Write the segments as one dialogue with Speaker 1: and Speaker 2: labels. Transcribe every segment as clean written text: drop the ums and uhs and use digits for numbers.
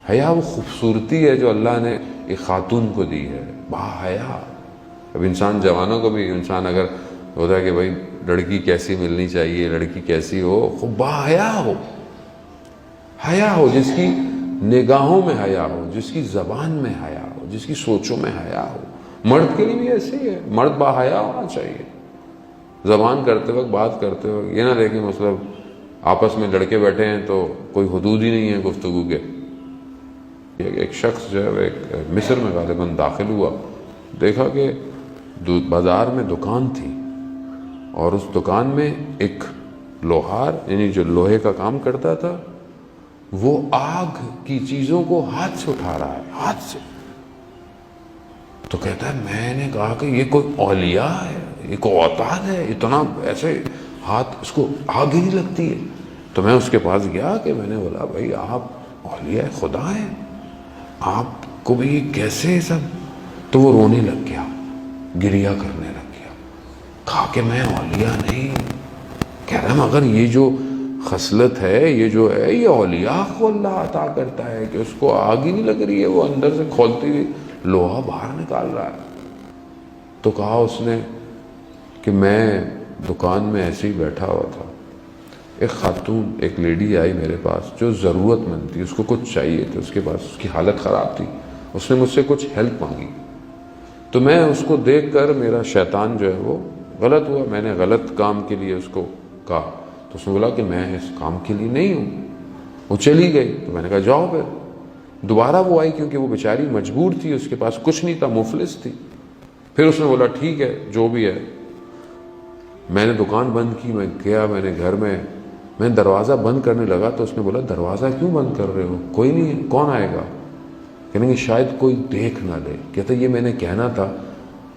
Speaker 1: حیا وہ خوبصورتی ہے جو اللہ نے ایک خاتون کو دی ہے، با حیا۔ اب انسان جوانوں کو بھی، انسان اگر ہوتا ہے کہ بھائی لڑکی کیسی ملنی چاہیے، لڑکی کیسی ہو، خوب با حیا ہو، حیا ہو، جس کی نگاہوں میں حیا ہو، جس کی زبان میں حیا ہو، جس کی سوچوں میں حیا ہو۔ مرد کے لیے بھی ایسے ہی ہے، مرد با حیا ہونا چاہیے، زبان کرتے وقت، بات کرتے وقت یہ نہ دیکھیں مطلب آپس میں لڑکے بیٹھے ہیں تو کوئی حدود ہی نہیں ہے گفتگو کے۔ ایک شخص جو ہے ایک مصر میں غالباً داخل ہوا، دیکھا کہ بازار میں دکان تھی اور اس دکان میں ایک لوہار، یعنی جو لوہے کا کام کرتا تھا، وہ آگ کی چیزوں کو ہاتھ سے اٹھا رہا ہے، ہاتھ سے۔ تو کہتا ہے میں نے کہا کہ یہ کوئی اولیاء ہے، یہ کوئی اوتاد ہے، اتنا ایسے ہاتھ، اس کو آگ ہی نہیں لگتی ہے۔ تو میں اس کے پاس گیا کہ میں نے بولا بھائی آپ اولیاء خدا ہیں، آپ کو بھی یہ کیسے سب؟ تو وہ رونے لگ گیا، گریہ کرنے لگ گیا، کہا کہ میں اولیاء نہیں۔ کہہ رہا مگر یہ جو خصلت ہے، یہ جو ہے، یہ اولیاء کو اللہ عطا کرتا ہے کہ اس کو آگ ہی نہیں لگ رہی ہے، وہ اندر سے کھولتی ہوئی لوہا باہر نکال رہا ہے۔ تو کہا اس نے کہ میں دکان میں ایسے ہی بیٹھا ہوا تھا، ایک خاتون، ایک لیڈی آئی میرے پاس جو ضرورت مند تھی، اس کو کچھ چاہیے تھا، اس کے پاس، اس کی حالت خراب تھی، اس نے مجھ سے کچھ ہیلپ مانگی۔ تو میں اس کو دیکھ کر میرا شیطان جو ہے وہ غلط ہوا، میں نے غلط کام کے لیے اس کو کہا۔ تو اس نے بولا کہ میں اس کام کے لیے نہیں ہوں، وہ چلی گئی۔ تو میں نے کہا جاؤ پھر۔ دوبارہ وہ آئی کیونکہ وہ بیچاری مجبور تھی، اس کے پاس کچھ نہیں تھا، مفلس تھی۔ پھر اس نے بولا ٹھیک ہے جو بھی ہے۔ میں نے دکان بند کی، میں گیا، میں نے گھر میں دروازہ بند کرنے لگا تو اس نے بولا دروازہ کیوں بند کر رہے ہو، کوئی نہیں ہے، کون آئے گا؟ کہنے کہ شاید کوئی دیکھ نہ لے۔ کہتا یہ میں نے کہنا تھا۔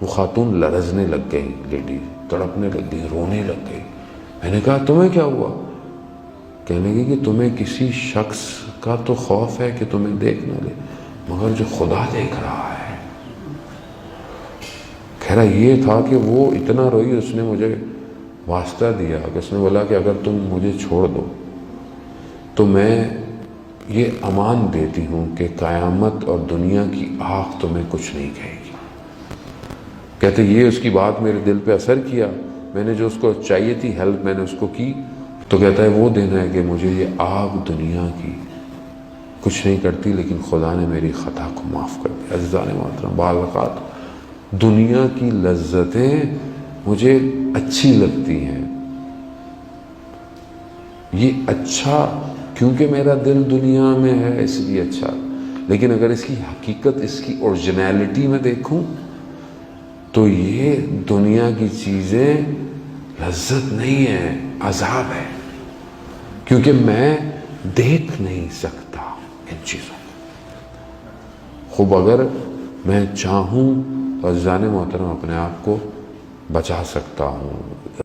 Speaker 1: وہ خاتون لرزنے لگ گئی، لیڈی تڑپنے لگ گئی، رونے لگ گئی۔ میں نے کہا تمہیں کیا ہوا؟ کہنے لگی کہ تمہیں کسی شخص کا تو خوف ہے کہ تمہیں دیکھ نہ لے، مگر جو خدا دیکھ رہا ہے۔ کہہ رہا یہ تھا کہ وہ اتنا روئی، اس نے مجھے واسطہ دیا کہ اس نے بولا کہ اگر تم مجھے چھوڑ دو تو میں یہ امان دیتی ہوں کہ قیامت اور دنیا کی آنکھ تمہیں کچھ نہیں کہے گی۔ کہتے یہ اس کی بات میرے دل پہ اثر کیا، میں نے جو اس کو چاہیے تھی ہیلپ میں نے اس کو کی۔ تو کہتا ہے وہ دن ہے کہ مجھے یہ آگ دنیا کی کچھ نہیں کرتی، لیکن خدا نے میری خطا کو معاف کر دیا۔ عزیزان محترم، بعض اوقات دنیا کی لذتیں مجھے اچھی لگتی ہیں، یہ اچھا کیونکہ میرا دل دنیا میں ہے اس لیے اچھا، لیکن اگر اس کی حقیقت، اس کی اوریجنیلٹی میں دیکھوں تو یہ دنیا کی چیزیں لذت نہیں ہے، عذاب ہے، کیونکہ میں دیکھ نہیں سکتا ان چیزوں کو۔ خوب اگر میں چاہوں تو عزیزان محترم اپنے آپ کو بچا سکتا ہوں،